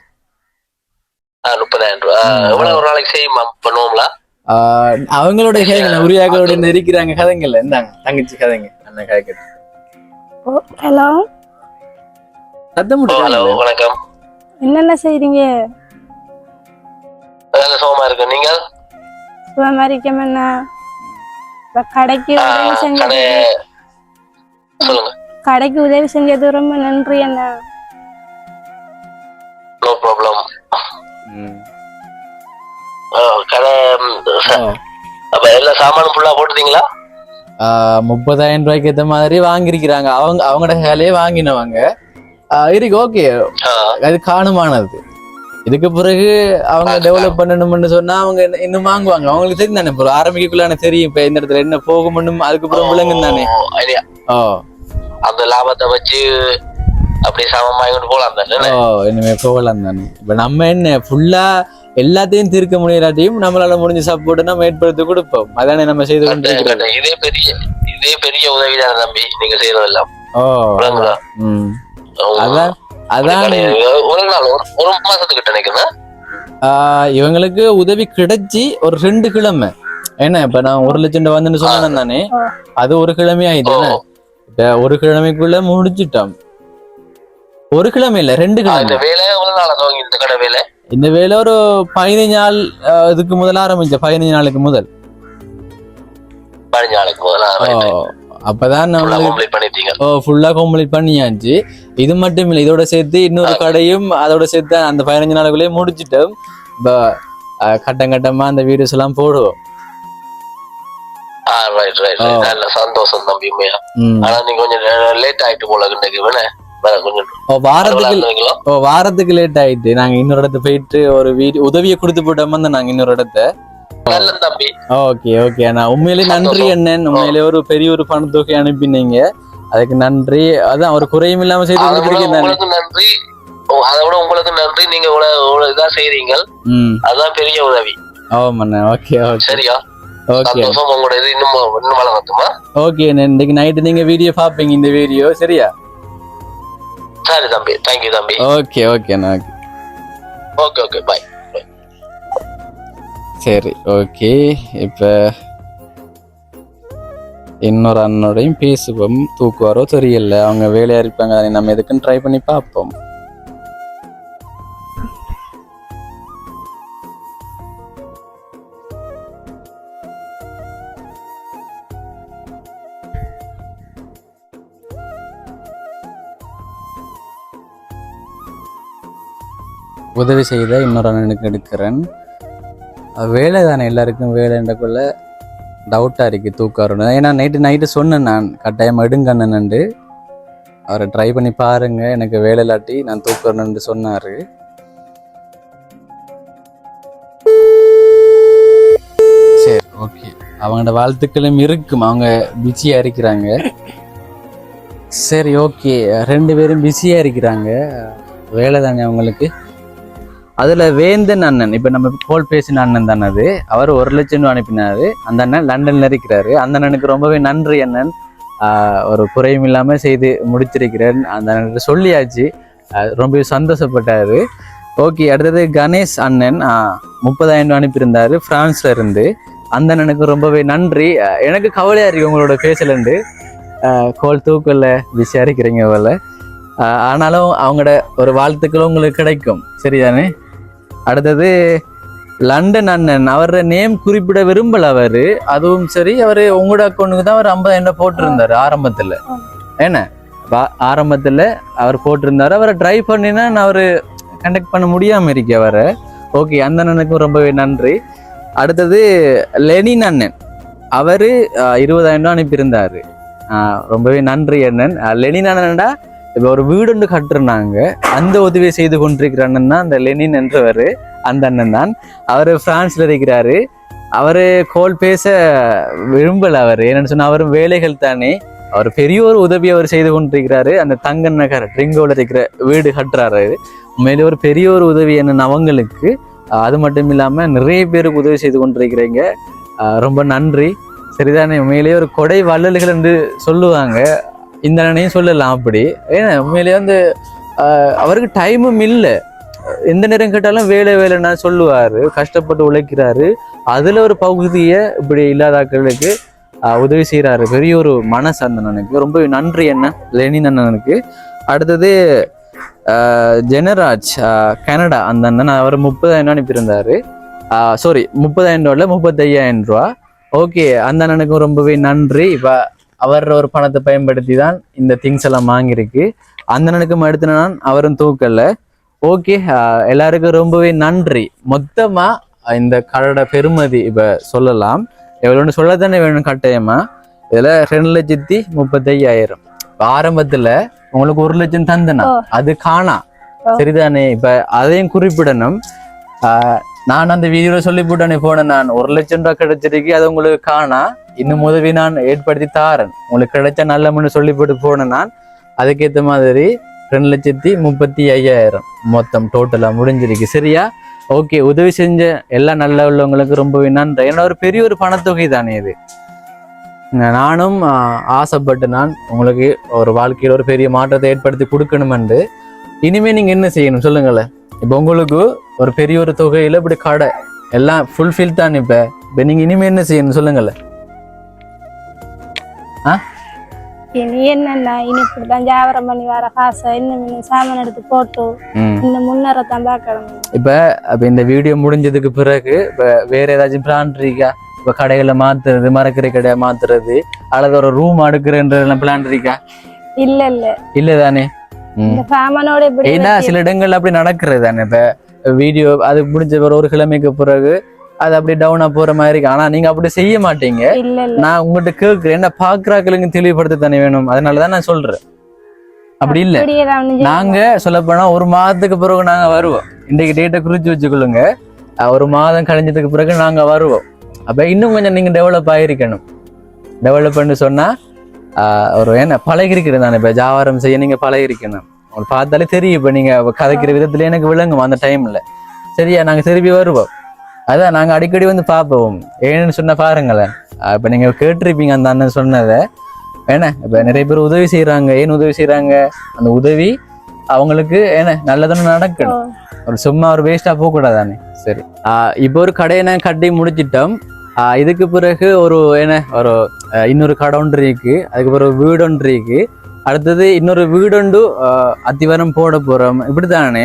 30,000 ரூபாய் எவ்வளவு ஒரு நாளைக்கு செய்யுமா பண்ணுவோம்ல? அவங்களோட கதைங்க உரியாக்களோட இருக்கிறாங்க கதைங்கள்ல. இந்தாங்க தங்கச்சி கதைங்க. அண்ணன் கதை. ஹலோ, வணக்கம். என்னென்ன செய்றீங்க? சுகமா இருக்கு. நீங்க சுகமா இருக்கேன்னா கடைக்கு உதவி செஞ்சது சொல்லுங்க. கடைக்கு உதவி செஞ்சது ரொம்ப நன்றி அண்ணா. No problem. கடை அப்ப எல்லா சாமானும் ஃபுல்லா போட்டுட்டீங்களா? 30,000 ரூபாய்க்கு ஏற்ற மாதிரி வாங்கிருக்கிறாங்க. அவங்களோட வேலையே வாங்கினவங்க இருக்கு. ஓகே, அது காணுமானது. இதுக்கு பிறகு அவங்க டெவலப் பண்ணணும்னு சொன்னா அவங்க இன்னும் வாங்குவாங்க. அவங்களுக்கு தெரியும் தானே, இப்போ ஆரம்பிக்கக்குள்ள தெரியும் இப்ப இந்த இடத்துல என்ன போகணும். அதுக்கப்புறம் விளங்கும் தானே. அந்த லாபத்தை வச்சு அப்படி சாமான் வாங்கிட்டு போகலாம் தானே. இனிமே போகலாம் தானே. இப்ப நம்ம என்ன ஃபுல்லா எல்லாத்தையும் தீர்க்க முடியாட்டியும் நம்மளால முடிஞ்ச சப்போர்ட் நம்ம ஏற்படுத்தி கொடுப்போம். அதானே நம்ம செய்து கொண்டிருக்கிறோம். இதே பெரிய உதவிதான் தம்பி நீங்க செய்யறதெல்லாம். அதான் ஒரு மாசத்துக்கிட்ட நினைக்கிறேன். இவங்களுக்கு உதவி கிடைச்சி ஒரு 2 கிழமை. என்ன இப்ப நான் 1,00,000 வந்துன்னு சொன்னேன் தானே, அது ஒரு கிழமை ஆயிட்டு. இப்ப ஒரு கிழமைக்குள்ள முடிச்சுட்டோம். ஒரு கிழமை இல்ல 2 கிழமை. இந்த வேலை ஒரு 15 நாள் இதுக்கு முதல் ஆரம்பிச்ச. 15 நாளுக்கு முதல். அப்பதான் ஃபுல்லா கம்ப்ளீட் பண்ணியாச்சு. இது மட்டும் இல்ல, இதோட சேர்த்து இன்னொரு கடையும் அதோட சேர்த்து அந்த 15 நாளுக்குள்ளேயே முடிச்சுட்டோம். கட்டம் கட்டமா அந்த வீடியோஸ் எல்லாம் போடுவோம். சந்தோஷம் தம்பி. ஆனா நீங்க கொஞ்சம் லேட் ஆயிட்டு போல. வாரத்துக்கு லேட் ஆயிட்டு நாங்க இன்னொரு இடத்த போயிட்டு ஒரு வீடியோ உதவியை கொடுத்து போட்டோம். நாங்க இன்னொரு இடத்த ஓகே ஓகே அண்ணா, உண்மையிலே நன்றி அண்ணன். உண்மையிலே ஒரு பெரிய ஒரு பணத்தொகை அனுப்பினீங்க, அதுக்கு நன்றி. அதான் ஒரு குறையும் இல்லாம செய்து கொடுத்துருக்கீங்க. நன்றி. அதை விட உங்களுக்கு நன்றி. நீங்க இதா செய்றீங்க, அதான் பெரிய உதவி. ஆமாண்ணா. ஓகே ஓகே சரியா. ஓகே உங்களோட இது இன்னும் வளர்த்துமா? ஓகே, இன்னைக்கு நைட்டு நீங்க வீடியோ பாப்பீங்க இந்த வீடியோ சரியா? சரி தம்பி, தேங்க்யூ தம்பி. ஓகே ஓகே அண்ணா. Okay okay bye. சரி ஓகே, இப்ப இன்னொரு அண்ணோடையும் பேசுவோம். தூக்குவாரோ தெரியல, அவங்க வேலையா இருப்பாங்க. அதை நம்ம எதுக்குன்னு ட்ரை பண்ணி பார்ப்போம். உதவி செய்த இன்னொரு அண்ணனுக்கு எடுக்கிறேன். வேலை தானே, எல்லாருக்கும் வேலைன்றக்குள்ள டவுட்டாக இருக்குது தூக்காருன்னு. ஏன்னா நைட்டு சொன்னேன் நான், கட்டாயம் எடுங்க அண்ணன்ண்டு. அவரை ட்ரை பண்ணி பாருங்க, எனக்கு வேலை இல்லாட்டி நான் தூக்குறேன்னு சொன்னார். ஓகே, அவங்களோட வாழ்த்துக்களும் இருக்கும். அவங்க பிஸியா இருக்கிறாங்க. சரி, ஓகே, 2 பேரும் பிஸியா இருக்கிறாங்க, வேலை தானே அவங்களுக்கு. அதுல வேந்தன் அண்ணன், இப்ப நம்ம கோல் பேசின அண்ணன் தானே, அது அவர் 1 லட்சம் ரூபா அனுப்பினாரு. அந்த அண்ணன் லண்டன்ல இருக்கிறாரு. அந்த அண்ணனுக்கு ரொம்பவே நன்றி அண்ணன், ஒரு குறையும் இல்லாம செய்து முடிச்சிருக்கிறேன். அந்த அண்ணன் சொல்லியாச்சு, ரொம்பவே சந்தோஷப்பட்டாரு. ஓகே, அடுத்தது கணேஷ் அண்ணன் 30,000 ரூபா அனுப்பியிருந்தாரு பிரான்ஸ்ல இருந்து. அந்த அண்ணனுக்கு ரொம்பவே நன்றி. எனக்கு கவலையா இருக்கு உங்களோட பேசலண்டு, கோல் தூக்கல்ல விசாரிக்கிறீங்க போல. ஆனாலும் அவங்களோட ஒரு வாழ்த்துக்களும் உங்களுக்கு கிடைக்கும், சரிதானே? அடுத்தது லண்டன் அண்ணன், அவரோட நேம் குறிப்பிட விரும்பல அவரு. அதுவும் சரி, அவரு உங்களோட அக்கௌண்ட்டுக்கு தான் அவர் 50,000 போட்டிருந்தாரு ஆரம்பத்துல. என்ன ஆரம்பத்துல அவர் போட்டிருந்தாரு. அவரை ட்ரை பண்ணினா அவரு கண்டக்ட் பண்ண முடியாம இருக்க அவரை. ஓகே, அந்த அண்ணனுக்கும் ரொம்பவே நன்றி. அடுத்தது லெனின் அண்ணன், அவரு 20,000 ரூபா அனுப்பியிருந்தாரு. ரொம்பவே நன்றி அண்ணன். லெனின் அண்ணன்டா இப்போ ஒரு வீடு ஒன்று கட்டுறாங்க, அந்த உதவியை செய்து கொண்டிருக்கிற அண்ணன் தான் அந்த லெனின் என்றவர். அந்த அண்ணன் தான். அவர் பிரான்ஸ்ல இருக்கிறாரு. அவரு கோல் பேச விரும்பல. அவர் என்னன்னு சொன்னா, அவரும் வேலைகள் தானே, அவர் பெரிய ஒரு உதவி அவர் செய்து கொண்டிருக்கிறாரு. அந்த தங்க நகர் ட்ரிங்கோல இருக்கிற வீடு கட்டுறாரு. உண்மையிலே ஒரு பெரிய ஒரு உதவி என்னன்னு அவங்களுக்கு. அது மட்டும் இல்லாம நிறைய பேருக்கு உதவி செய்து கொண்டிருக்கிறீங்க, ரொம்ப நன்றி, சரிதானே? உண்மையிலேயே ஒரு கொடை வள்ளல்கள் என்று சொல்லுவாங்க, இந்த அண்ணனையும் சொல்லலாம் அப்படி. ஏன்னா உண்மையிலேயே வந்து அவருக்கு டைமும் இல்லை, எந்த நேரம் கேட்டாலும் வேலை வேலைன்னா சொல்லுவாரு, கஷ்டப்பட்டு உழைக்கிறாரு. அதுல ஒரு பகுதியை இப்படி இல்லாதாக்களுக்கு உதவி செய்யறாரு. பெரிய ஒரு மனசு அந்த அண்ணனுக்கு, ரொம்ப நன்றி அண்ணன் லெனின் அண்ணனுக்கு. அடுத்தது ஜெனராஜ் கனடா, அந்த அண்ணன், அவர் 30,000 ரூபா அனுப்பியிருந்தாரு. சாரி, 30,000 ரூபாயில் 35,000 ரூபா. ஓகே, அந்த அண்ணனுக்கும் ரொம்பவே நன்றி. இப்போ அவர் ஒரு பணத்தை பயன்படுத்தி தான் இந்த திங்ஸ் எல்லாம் வாங்கியிருக்கு. அந்த அண்ணனுக்கும் எடுத்து நான் அவரும் தூக்கல. ஓகே, எல்லாருக்கும் ரொம்பவே நன்றி. மொத்தமா இந்த கடை பெருமதி இப்ப சொல்லலாம், எவ்வளோன்னு சொல்லத்தானே வேணும் கட்டாயமா. இதுல 2,35,000. ஆரம்பத்துல உங்களுக்கு 1 லட்சம் தந்தனா, அது காணா, சரிதானே? இப்ப அதையும் குறிப்பிடணும். நான் அந்த வீடியோல சொல்லி போட்டேனே போனேன், நான் 1 லட்சம் ரூபாய் கிடைச்சிருக்கு, அது உங்களுக்கு காணா, இன்னும் உதவி நான் ஏற்படுத்தி தாரேன், உங்களுக்கு கிடைச்சா நல்லமுன்னு சொல்லி போட்டு போனேன் நான். அதுக்கேற்ற மாதிரி 2,35,000 மொத்தம் டோட்டலா முடிஞ்சிருக்கு, சரியா? ஓகே, உதவி செஞ்ச எல்லா நல்ல உள்ளவங்களுக்கு ரொம்பவே நன்றி. ஏன்னா ஒரு பெரிய ஒரு பணத்தொகை தானே இது. நானும் ஆசைப்பட்டு நான் உங்களுக்கு ஒரு வாழ்க்கையில் ஒரு பெரிய மாற்றத்தை ஏற்படுத்தி கொடுக்கணுமென்று. இனிமே நீங்க என்ன செய்யணும் சொல்லுங்களேன்? இப்போ உங்களுக்கு ஒரு பெரிய ஒரு தொகையில இப்படி கடை எல்லாம் ஃபுல்ஃபில் தான். இப்ப நீங்க இனிமே என்ன செய்யணும் சொல்லுங்களேன்? இனி என்னன்னா, இனி இப்படிதான் ஜாவரம் பண்ணி வர காசை இன்னும் சாமான் எடுத்து போட்டு இன்னும் முன்னேறத்தான் பார்க்கணும். இப்ப இந்த வீடியோ முடிஞ்சதுக்கு பிறகு இப்ப வேற ஏதாச்சும் பிளான் இருக்கா? இப்ப கடைகளை மாத்துறது, மரக்கறி கடையை மாத்துறது, அல்லது ஒரு ரூம் அடுக்குறன்ற பிளான் இருக்கா? இல்ல தானே? ஏன்னா சில இடங்கள்ல அப்படி நடக்கிறது தானே. இப்ப வீடியோ அது முடிஞ்ச ஒரு கிழமைக்கு பிறகு அது அப்படி டவுனா போற மாதிரி இருக்கு. ஆனா நீங்க அப்படி செய்ய மாட்டீங்க. நான் உங்ககிட்ட கேட்கிறேன், என்ன பாக்குறாக்களுக்கு தெளிவுபடுத்த தானே வேணும், அதனாலதான் நான் சொல்றேன். அப்படி இல்ல, நாங்க சொல்ல போனா 1 மாதத்துக்கு பிறகு நாங்க வருவோம். இன்றைக்கு டேட்டை குறிச்சு வச்சுக்கொள்ளுங்க, 1 மாதம் கழிஞ்சதுக்கு பிறகு நாங்க வருவோம். அப்ப இன்னும் கொஞ்சம் நீங்க டெவலப் ஆயிருக்கணும். டெவலப் பண்ணி சொன்னா ஒரு என்ன பழகிருக்கிறது தானே. இப்ப வியாபாரம் செய்ய நீங்க பழகிருக்கணும். உங்களுக்கு பார்த்தாலே தெரியும். இப்ப நீங்க கதைக்கிற விதத்துல எனக்கு விளங்கும் அந்த டைம்ல, சரியா? நாங்க திருப்பி வருவோம். அதான் நாங்க அடிக்கடி வந்து பார்ப்போம். ஏன்னு சொன்ன பாருங்களேன், இப்ப நீங்க கேட்டிருப்பீங்க அந்த அண்ணன் சொன்னதை. ஏன்னா இப்ப நிறைய பேர் உதவி செய்யறாங்க. ஏன் உதவி செய்யறாங்க? அந்த உதவி அவங்களுக்கு என்ன நல்லதுன்னு நடக்கணும். ஒரு சும்மா ஒரு வேஸ்டா போக கூடாதானே. சரி, இப்போ ஒரு கடையை நான் கட்டி முடிச்சிட்டோம். இதுக்கு பிறகு ஒரு என்ன ஒரு இன்னொரு கடை ஒன்று இருக்கு, அதுக்கு பிறகு வீடு ஒன்று இருக்கு, அடுத்தது இன்னொரு வீடொண்டு அத்திவாரம் போட போறோம். இப்படித்தானே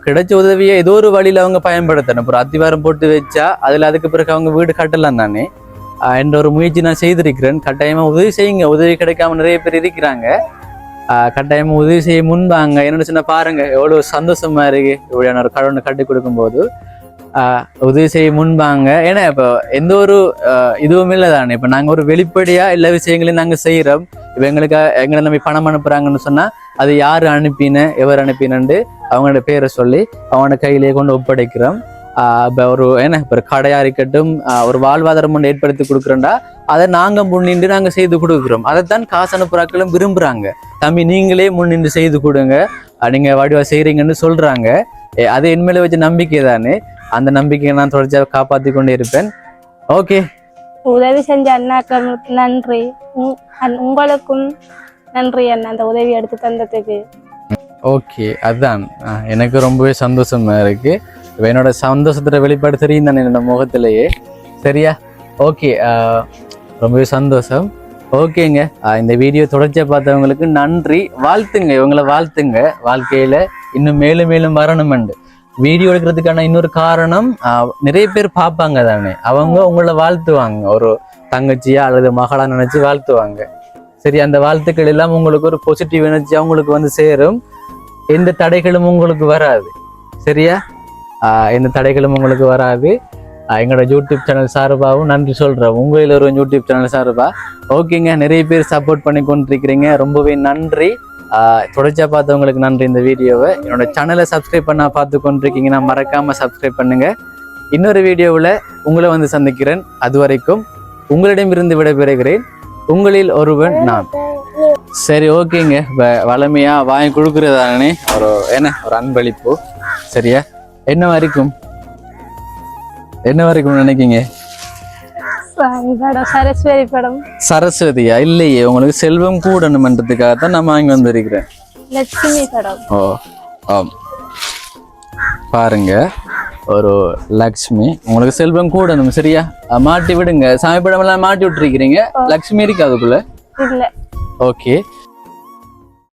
கிடைச்ச உதவியை ஏதோ ஒரு வழியில அவங்க பயன்படுத்தணும். அப்புறம் அத்திவாரம் போட்டு வச்சா அதுல அதுக்கு பிறகு அவங்க வீடு கட்டலாம் தானே என்ற ஒரு முயற்சி நான் செய்திருக்கிறேன். கட்டாயமா உதவி செய்யுங்க. உதவி கிடைக்காம நிறைய பேர் இருக்கிறாங்க. கட்டாயமா உதவி செய்ய முன்பாங்க. என்னன்னு சொன்னா பாருங்க எவ்வளவு சந்தோஷமா இருக்கு இப்படியான ஒரு கடவுளை கட்டி கொடுக்கும் போது. உதவி செய்ய முன்பாங்க. ஏன்னா இப்போ எந்த ஒரு இதுவும் இல்லை தானே. இப்போ நாங்கள் ஒரு வெளிப்படையா எல்லா விஷயங்களையும் நாங்கள் செய்கிறோம். இப்போ எங்களை நம்பி பணம் அனுப்புறாங்கன்னு சொன்னா அது யாரு அனுப்பின, எவர் அனுப்பினு அவங்களோட பேரை சொல்லி அவங்களோட கையிலேயே கொண்டு ஒப்படைக்கிறோம். இப்போ ஒரு இப்போ ஒரு கடையா இருக்கட்டும், ஒரு வாழ்வாதாரம் ஒன்று ஏற்படுத்தி கொடுக்குறோம்டா அதை நாங்கள் முன்னின்று நாங்கள் செய்து கொடுக்குறோம். அதைத்தான் காசு அனுப்புறாக்களும் விரும்புகிறாங்க. தம்பி நீங்களே முன்னின்று செய்து கொடுங்க, நீங்கள் வடிவா செய்கிறீங்கன்னு சொல்கிறாங்க. அது என் மேலே வச்ச நம்பிக்கை தானே. அந்த நம்பிக்கையை நான் தொடர்ச்சியாக காப்பாற்றி கொண்டே இருப்பேன். ஓகே, உதவி செஞ்ச அண்ணாக்களுக்கு நன்றி. உங்களுக்கும் நன்றி அண்ணா, அந்த உதவி எடுத்து தந்ததுக்கு. ஓகே, அதுதான் எனக்கு ரொம்பவே சந்தோஷமா இருக்கு. என்னோட சந்தோஷத்தை வெளிப்படுத்துறீங்க தானே என்னோட முகத்திலேயே. சரியா? ஓகே, ரொம்பவே சந்தோஷம். ஓகேங்க, இந்த வீடியோ தொடர்ச்சியாக பார்த்தவங்களுக்கு நன்றி. வாழ்த்துங்க, இவங்களை வாழ்த்துங்க. வாழ்க்கையில இன்னும் மேலும் மேலும் வரணுமெண்டு. வீடியோ எடுக்கிறதுக்கான இன்னொரு காரணம், நிறைய பேர் பார்ப்பாங்க தானே, அவங்க உங்களை வாழ்த்துவாங்க. ஒரு தங்கச்சியா அல்லது மகளா நினைச்சு வாழ்த்துவாங்க. சரி, அந்த வாழ்த்துக்கள் எல்லாம் உங்களுக்கு ஒரு பாசிட்டிவ் எனர்ஜி அவங்களுக்கு வந்து சேரும். எந்த தடைகளும் உங்களுக்கு வராது. சரியா? எந்த தடைகளும் உங்களுக்கு வராது. எங்களோட யூடியூப் சேனல் சார்பாகவும் நன்றி சொல்கிறேன். உங்களில் ஒரு யூடியூப் சேனல் சார்பா. ஓகேங்க, நிறைய பேர் சப்போர்ட் பண்ணி கொண்டிருக்கிறீங்க, ரொம்பவே நன்றி. தொடர்ச்சியாக பார்த்தவங்களுக்கு நன்றி. இந்த வீடியோவை என்னோட சேனலை சப்ஸ்கிரைப் பண்ண பார்த்து கொண்டிருக்கீங்கன்னா மறக்காமல் சப்ஸ்கிரைப் பண்ணுங்க. இன்னொரு வீடியோவில் உங்களை வந்து சந்திக்கிறேன். அது வரைக்கும் உங்களிடமிருந்து விடைபெறுகிறேன். உங்களில் ஒருவன் நான். சரி, ஓகேங்க. வளமையா வாங்கி கொடுக்குறதானே ஒரு ஒரு அன்பளிப்பு. சரியா? என்ன வரைக்கும் நினைக்கிங்க? சரஸ்வதி படம். சரஸ்வதியா? இல்லையே, உங்களுக்கு செல்வம் கூடணும்ன்றதுக்காக தான் நான் வாங்கி வந்திருக்கிறேன். லட்சுமி படம். ஓ ஆம், பாருங்க, ஒரு லக்ஷ்மி. உங்களுக்கு செல்வம் கூடணும். சரியா? மாட்டி விடுங்க. சாமி படம் எல்லாம் மாட்டி விட்டுருக்கிறீங்க. லக்ஷ்மி இருக்கு அதுக்குள்ள? இல்ல. ஓகே,